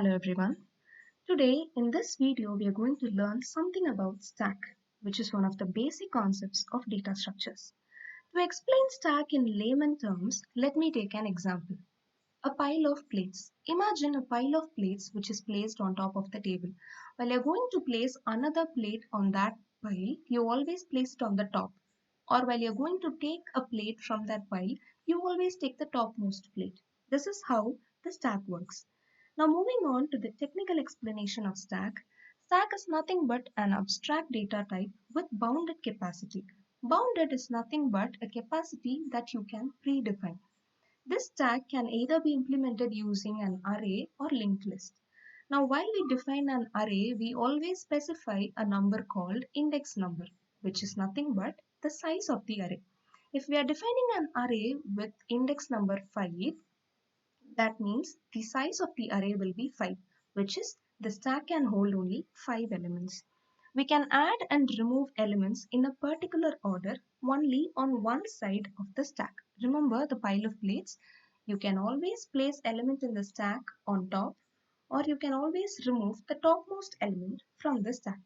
Hello everyone. Today in this video we are going to learn something about stack, which is one of the basic concepts of data structures. To explain stack in layman terms, let me take an example. A pile of plates. Imagine a pile of plates which is placed on top of the table. While you're going to place another plate on that pile, you always place it on the top. Or while you're going to take a plate from that pile, you always take the topmost plate. This is how the stack works. Now moving on to the technical explanation of stack. Stack is nothing but an abstract data type with bounded capacity. Bounded is nothing but a capacity that you can predefine. This stack can either be implemented using an array or linked list. Now while we define an array, we always specify a number called index number, which is nothing but the size of the array. If we are defining an array with index number 5, that means the size of the array will be 5, which is the stack can hold only 5 elements. We can add and remove elements in a particular order only on one side of the stack. Remember the pile of plates? You can always place element in the stack on top, or you can always remove the topmost element from the stack.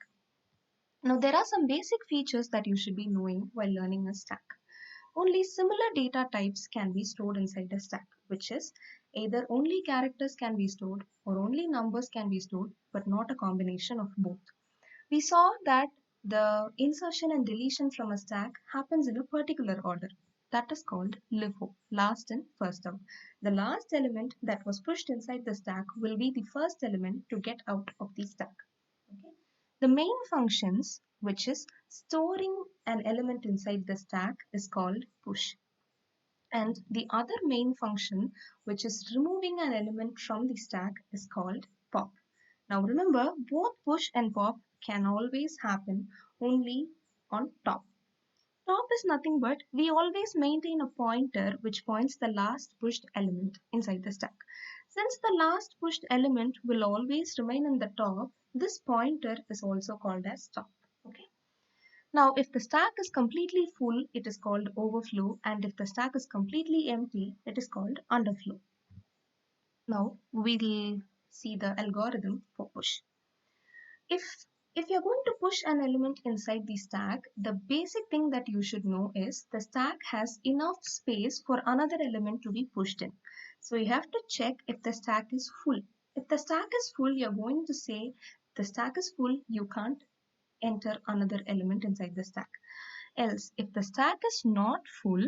Now there are some basic features that you should be knowing while learning a stack. Only similar data types can be stored inside a stack, which is either only characters can be stored or only numbers can be stored, but not a combination of both. We saw that the insertion and deletion from a stack happens in a particular order. That is called LIFO, last in, first out. The last element that was pushed inside the stack will be the first element to get out of the stack. Okay? The main functions, which is storing an element inside the stack, is called push. And the other main function, which is removing an element from the stack, is called pop. Now remember, both push and pop can always happen only on top. Top is nothing but we always maintain a pointer which points the last pushed element inside the stack. Since the last pushed element will always remain in the top, this pointer is also called as top. Okay. Now, if the stack is completely full, it is called overflow, and if the stack is completely empty, it is called underflow. Now, we'll see the algorithm for push. If you're going to push an element inside the stack, the basic thing that you should know is the stack has enough space for another element to be pushed in. So you have to check if the stack is full. If the stack is full, you're going to say the stack is full, you can't enter another element inside the stack. Else, if the stack is not full,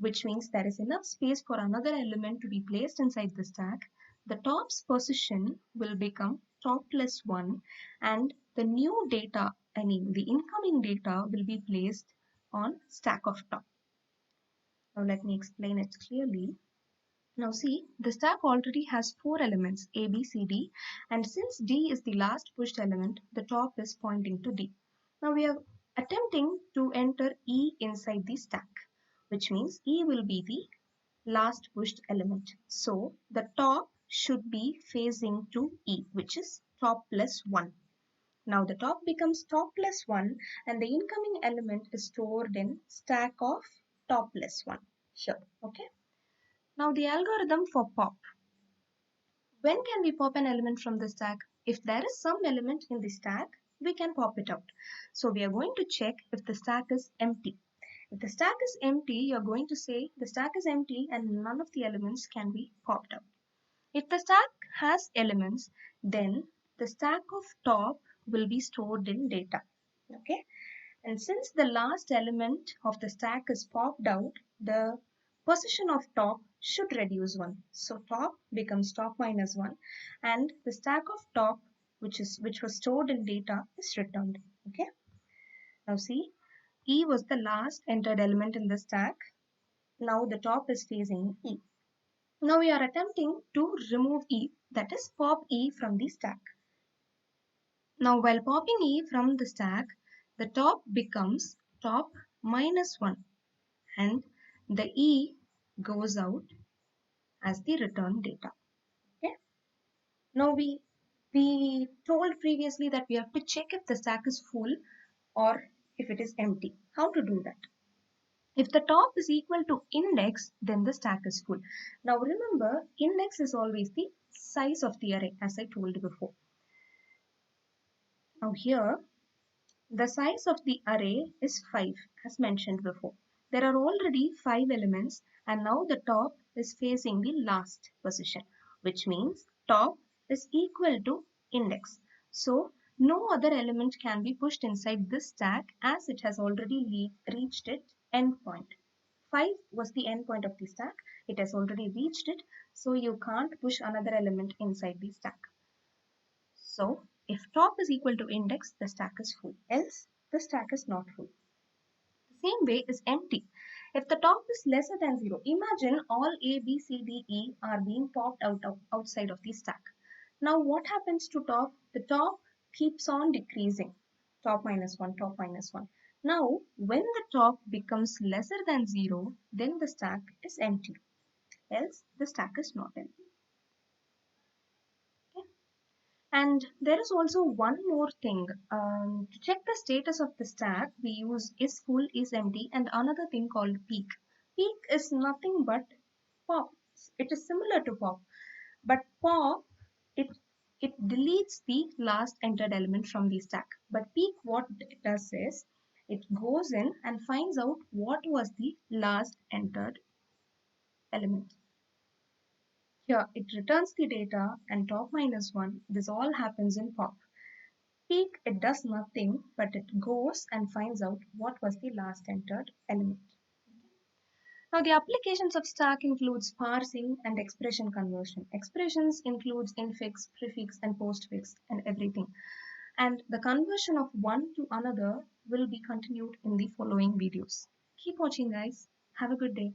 which means there is enough space for another element to be placed inside the stack, the top's position will become top plus 1 and the new data, the incoming data will be placed on stack of top. Now let me explain it clearly. Now see, the stack already has 4 elements A, B, C, D, and since D is the last pushed element, the top is pointing to D. Now we are attempting to enter E inside the stack, which means E will be the last pushed element. So the top should be facing to E, which is top plus 1. Now the top becomes top plus 1 and the incoming element is stored in stack of top plus 1 here. Okay. Now the algorithm for pop. When can we pop an element from the stack? If there is some element in the stack, we can pop it out. So we are going to check if the stack is empty. If the stack is empty, you're going to say the stack is empty and none of the elements can be popped out. If the stack has elements, then the stack of top will be stored in data. Okay. And since the last element of the stack is popped out, the position of top should reduce 1. So top becomes top minus 1 and the stack of top which was stored in data is returned. Okay. Now see, E was the last entered element in the stack. Now the top is facing E. Now we are attempting to remove E, that is pop E from the stack. Now while popping E from the stack, the top becomes top minus 1 and the E goes out as the return data. Okay. Now we told previously that we have to check if the stack is full or if it is empty. How to do that? If the top is equal to index, then the stack is full. Now remember, index is always the size of the array, as I told before. Now here, the size of the array is 5, as mentioned before. There are already 5 elements, and now the top is facing the last position, which means top is equal to index. So no other element can be pushed inside this stack, as it has already reached its endpoint. 5 was the endpoint of the stack. It has already reached it, so you can't push another element inside the stack. So if top is equal to index, the stack is full, else the stack is not full. The same way is empty. If the top is lesser than 0, imagine all A, B, C, D, E are being popped outside of the stack. Now what happens to top? The top keeps on decreasing. Top minus 1, top minus 1. Now when the top becomes lesser than 0, then the stack is empty. Else the stack is not empty. Okay? And there is also one more thing. To check the status of the stack, we use is full, is empty, and another thing called peek. Peek is nothing but pop. It is similar to pop, but pop it it deletes the last entered element from the stack. But peek, what it does is it goes in and finds out what was the last entered element. Here it returns the data and top minus 1. This all happens in pop. Peek, it does nothing, but it goes and finds out what was the last entered element. Now the applications of stack includes parsing and expression conversion. Expressions includes infix, prefix and postfix and everything. And the conversion of one to another will be continued in the following videos. Keep watching guys. Have a good day.